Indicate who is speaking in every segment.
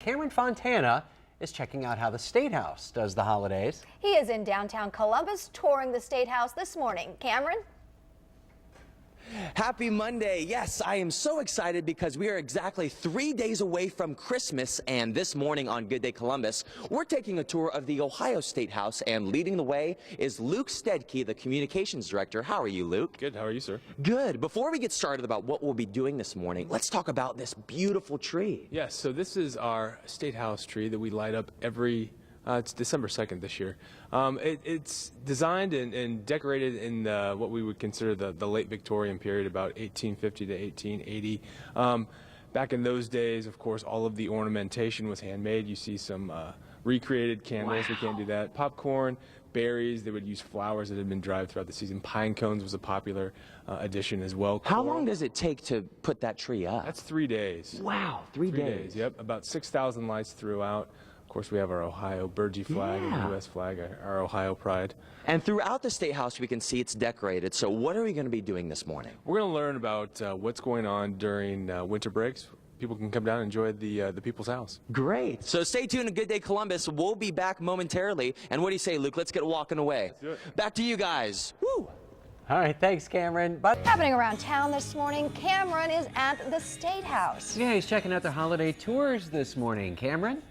Speaker 1: Cameron Fontana is checking out how the Statehouse does the holidays.
Speaker 2: He is in downtown Columbus touring the Statehouse this morning. Cameron?
Speaker 3: Happy Monday. Yes, I am so excited because we are exactly 3 days away from Christmas, and this morning on Good Day Columbus, we're taking a tour of the Ohio Statehouse, and leading the way is Luke Stedke, the communications director. How are you, Luke?
Speaker 4: Good. How are you, sir?
Speaker 3: Good. Before we get started about what we'll be doing this morning, let's talk about this beautiful tree.
Speaker 4: Yes, so this is our Statehouse tree that we light up every it's December 2nd this year. It's designed and decorated in what we would consider the late Victorian period, about 1850 to 1880. Back in those days, of course, all of the ornamentation was handmade. You see some recreated candles.
Speaker 3: Wow.
Speaker 4: We can't do that. Popcorn, berries. They would use flowers that had been dried throughout the season. Pine cones was a popular addition as well.
Speaker 3: How long does it take to put that tree up?
Speaker 4: That's 3 days.
Speaker 3: Wow, three days.
Speaker 4: Yep, about 6,000 lights throughout. Of course, we have our Ohio Burgee flag and the U.S. flag, our Ohio pride.
Speaker 3: And throughout the Statehouse, we can see it's decorated. So what are we going to be doing this morning?
Speaker 4: We're going to learn about what's going on during winter breaks. People can come down and enjoy the People's House.
Speaker 3: Great. So stay tuned to Good Day Columbus. We'll be back momentarily. And what do you say, Luke? Let's get walking away.
Speaker 4: Let's do it.
Speaker 3: Back to you guys. Woo!
Speaker 1: All right, thanks, Cameron. But
Speaker 2: Happening around town this morning, Cameron is at the Statehouse.
Speaker 1: yeah, he's checking out the holiday tours this morning. Cameron?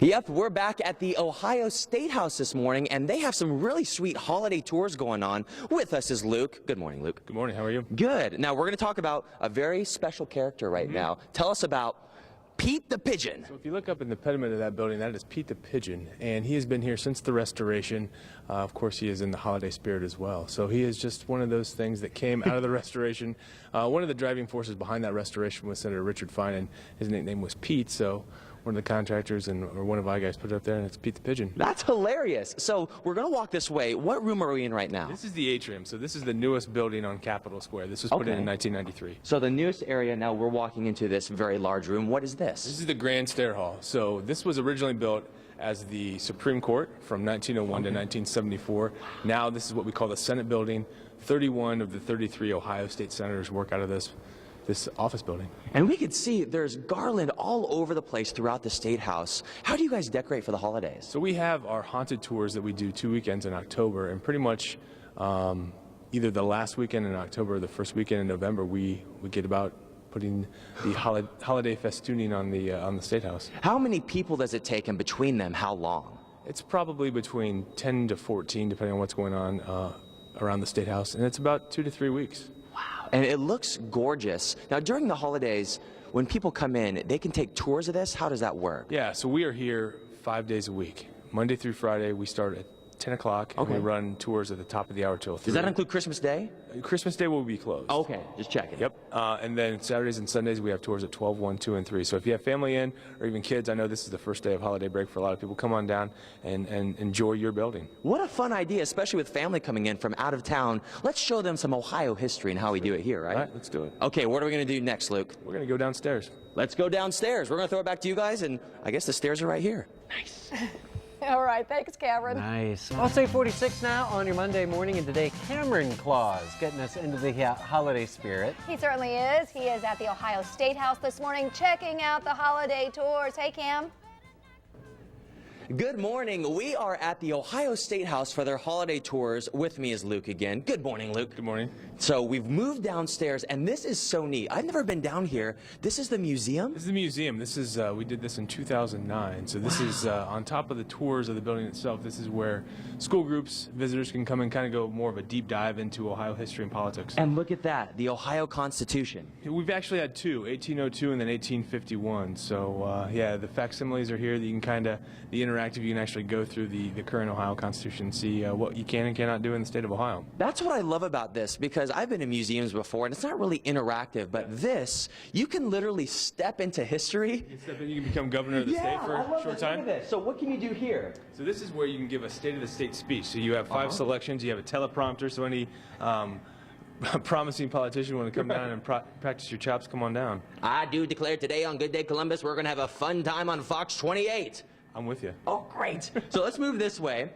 Speaker 3: Yep, we're back at the Ohio Statehouse this morning, and they have some really sweet holiday tours going on. With us is Luke. Good morning, Luke.
Speaker 4: Good morning. How are you?
Speaker 3: Good. Now, we're going to talk about a very special character right now. Tell us about Pete the Pigeon.
Speaker 4: So if you look up in the pediment of that building, that is Pete the Pigeon, and he has been here since the restoration. Of course, he is in the holiday spirit as well. So he is just one of those things that came out of the restoration. One of the driving forces behind that restoration was Senator Richard Fine, and his nickname was Pete. So one of the contractors or one of our guys put it up there, and it's Pete the Pigeon.
Speaker 3: That's hilarious. So we're going to walk this way. What room are we in right now?
Speaker 4: This is the atrium. So this is the newest building on Capitol Square. This was put in 1993.
Speaker 3: So the newest area, now we're walking into this very large room. What is this?
Speaker 4: This is the Grand Stair Hall. So this was originally built as the Supreme Court from 1901 to 1974. Now this is what we call the Senate building. 31 of the 33 Ohio State senators work out of this office building.
Speaker 3: And we could see there's garland all over the place throughout the Statehouse. How do you guys decorate for the holidays?
Speaker 4: So we have our haunted tours that we do 2 weekends in October, and pretty much either the last weekend in October or the first weekend in November, we get about putting the holiday festooning on the Statehouse.
Speaker 3: How many people does it take, and between them, how long?
Speaker 4: It's probably between 10 to 14, depending on what's going on around the Statehouse, and it's about 2 to 3 weeks.
Speaker 3: Wow. And it looks gorgeous. Now, during the holidays, when people come in, they can take tours of this? How does that work?
Speaker 4: Yeah, so we are here 5 days a week. Monday through Friday, we start at 10 o'clock, and we run tours at the top of the hour till 3.
Speaker 3: Does that include Christmas Day?
Speaker 4: Christmas Day will be closed.
Speaker 3: Okay, just checking.
Speaker 4: Yep. And then Saturdays and Sundays, we have tours at 12, 1, 2, and 3. So if you have family in, or even kids, I know this is the first day of holiday break for a lot of people, come on down and enjoy your building.
Speaker 3: What a fun idea, especially with family coming in from out of town. Let's show them some Ohio history and how we do it here, right?
Speaker 4: All right, let's do it.
Speaker 3: Okay, what are we going to do next, Luke?
Speaker 4: We're going to go downstairs.
Speaker 3: Let's go downstairs. We're going to throw it back to you guys, and I guess the stairs are right here. Nice.
Speaker 2: All right, thanks, Cameron.
Speaker 1: Nice. Well, it's 8:46 now on your Monday morning, and today Cameron Claus getting us into the holiday spirit.
Speaker 2: He certainly is. He is at the Ohio Statehouse this morning checking out the holiday tours. Hey, Cam.
Speaker 3: Good morning. We are at the Ohio Statehouse for their holiday tours. With me is Luke again. Good morning, Luke.
Speaker 4: Good morning.
Speaker 3: So we've moved downstairs, and this is so neat. I've never been down here. This is the museum?
Speaker 4: This is the museum. This is we did this in 2009. So this is on top of the tours of the building itself. This is where school groups, visitors can come and kind of go more of a deep dive into Ohio history and politics.
Speaker 3: And look at that, the Ohio Constitution.
Speaker 4: We've actually had two, 1802 and then 1851. So yeah, the facsimiles are here that you can kind of, the interactive, you can actually go through the current Ohio Constitution and see what you can and cannot do in the state of Ohio.
Speaker 3: That's what I love about this, because I've been in museums before, and it's not really interactive, but this, you can literally step into history.
Speaker 4: You step in, you can become governor of the state for a short time.
Speaker 3: Look at this. So what can you do here?
Speaker 4: So this is where you can give a state of the state speech. So you have 5 selections, you have a teleprompter, so any promising politician want to come down and practice your chops, come on down.
Speaker 3: I do declare today on Good Day Columbus, we're going to have a fun time on Fox 28.
Speaker 4: I'm with you.
Speaker 3: Oh, great. So let's move this way.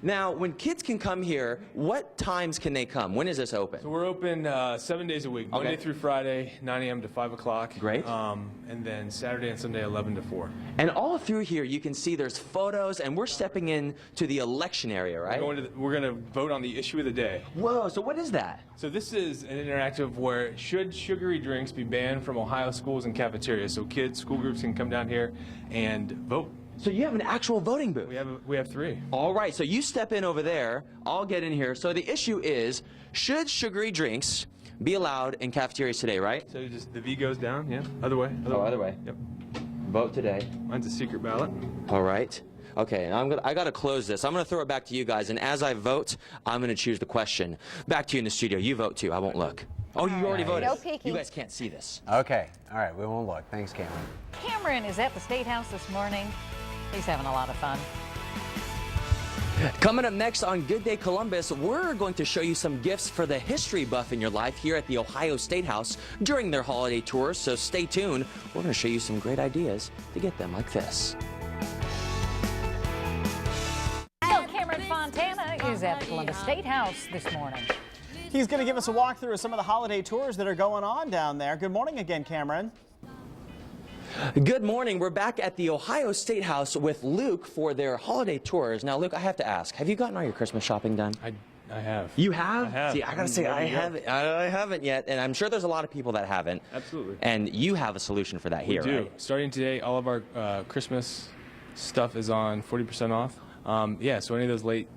Speaker 3: Now, when kids can come here, what times can they come? When is this open?
Speaker 4: So we're open 7 days a week, Monday through Friday, 9 a.m. to 5 o'clock.
Speaker 3: Great.
Speaker 4: And then Saturday and Sunday, 11 to 4.
Speaker 3: And all through here, you can see there's photos, and we're stepping in to the election area, right?
Speaker 4: We're going to vote on the issue of the day.
Speaker 3: Whoa, so what is that?
Speaker 4: So this is an interactive where should sugary drinks be banned from Ohio schools and cafeterias, so kids, school groups can come down here and vote.
Speaker 3: So you have an actual voting booth?
Speaker 4: We have 3.
Speaker 3: All right, so you step in over there, I'll get in here. So the issue is, should sugary drinks be allowed in cafeterias today, right?
Speaker 4: So just the V goes down, yeah? Other way.
Speaker 3: Other way.
Speaker 4: Yep.
Speaker 3: Vote today.
Speaker 4: Mine's a secret ballot.
Speaker 3: All right. Okay, now I gotta close this. I'm gonna throw it back to you guys, and as I vote, I'm gonna choose the question. Back to you in the studio. You vote too. I won't look. Oh, you already voted.
Speaker 2: No peeking.
Speaker 3: You guys can't see this.
Speaker 1: Okay. All right. We won't look. Thanks, Cameron.
Speaker 5: Cameron is at the Statehouse this morning. He's having a lot of fun.
Speaker 3: Coming up next on Good Day Columbus, we're going to show you some gifts for the history buff in your life here at the Ohio Statehouse during their holiday tours, so stay tuned. We're going to show you some great ideas to get them like this.
Speaker 5: So Cameron Fontana is at the Columbus Statehouse this morning.
Speaker 6: He's going to give us a walkthrough of some of the holiday tours that are going on down there. Good morning again, Cameron.
Speaker 3: Good morning. We're back at the Ohio Statehouse with Luke for their holiday tours. Now, Luke, I have to ask, have you gotten all your Christmas shopping done?
Speaker 4: I have.
Speaker 3: You have?
Speaker 4: I have.
Speaker 3: See, I gotta say, I haven't yet, and I'm sure there's a lot of people that haven't.
Speaker 4: Absolutely.
Speaker 3: And you have a solution for that here,
Speaker 4: We do.
Speaker 3: right?
Speaker 4: Starting today, all of our Christmas stuff is on 40% off. Yeah, so any of those late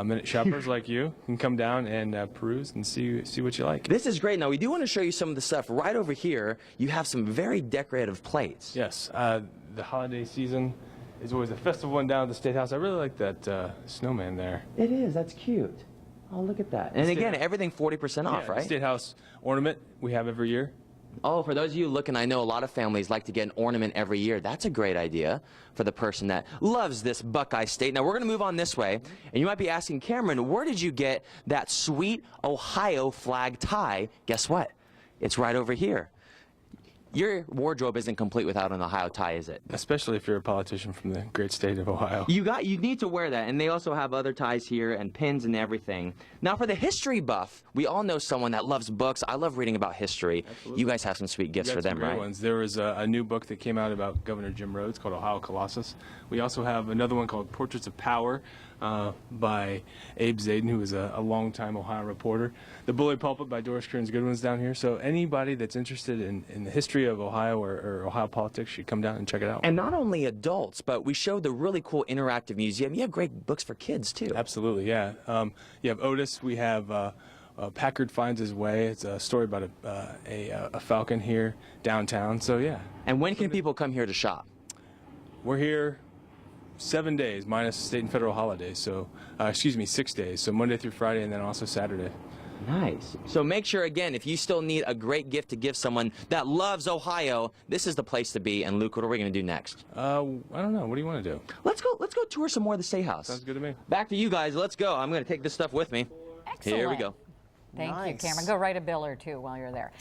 Speaker 4: minute shoppers like you can come down and peruse and see what you like.
Speaker 3: This is great. Now, we do want to show you some of the stuff right over here. You have some very decorative plates.
Speaker 4: Yes, the holiday season is always a festive one down at the Statehouse. I really like that snowman there.
Speaker 3: It is. That's cute. Oh, look at that. And again, everything 40% off,
Speaker 4: Yeah,
Speaker 3: right?
Speaker 4: the Statehouse ornament we have every year.
Speaker 3: Oh, for those of you looking, I know a lot of families like to get an ornament every year. That's a great idea for the person that loves this Buckeye State. Now, we're going to move on this way, and you might be asking, Cameron, where did you get that sweet Ohio flag tie? Guess what? It's right over here. Your wardrobe isn't complete without an Ohio tie, is it?
Speaker 4: Especially if you're a politician from the great state of Ohio.
Speaker 3: You need to wear that, and they also have other ties here and pins and everything. Now, for the history buff, we all know someone that loves books. I love reading about history.
Speaker 4: Absolutely.
Speaker 3: You guys have some sweet gifts for them,
Speaker 4: great
Speaker 3: right?
Speaker 4: Ones. There was a new book that came out about Governor Jim Rhodes called Ohio Colossus. We also have another one called Portraits of Power by Abe Zayden, who is a longtime Ohio reporter. The Bully Pulpit by Doris Kearns Goodwin's down here. So anybody that's interested in the history of Ohio or Ohio politics should come down and check it out.
Speaker 3: And not only adults, but we showed the really cool interactive museum. You have great books for kids, too.
Speaker 4: Absolutely, yeah. You have Otis. We have Packard Finds His Way. It's a story about a falcon here downtown. So, yeah.
Speaker 3: And when can people come here to shop?
Speaker 4: We're here 7 days minus state and federal holidays. So, 6 days. So Monday through Friday and then also Saturday.
Speaker 3: Nice. So make sure, again, if you still need a great gift to give someone that loves Ohio, this is the place to be. And Luke, what are we going to do next?
Speaker 4: I don't know. What do you want to do?
Speaker 3: Let's go tour some more of the Statehouse.
Speaker 4: Sounds good to me.
Speaker 3: Back to you guys. Let's go. I'm going to take this stuff with me.
Speaker 5: Excellent.
Speaker 3: Here we go.
Speaker 5: Thank you,
Speaker 6: Nice.
Speaker 5: Cameron. Go write a bill or two while you're there.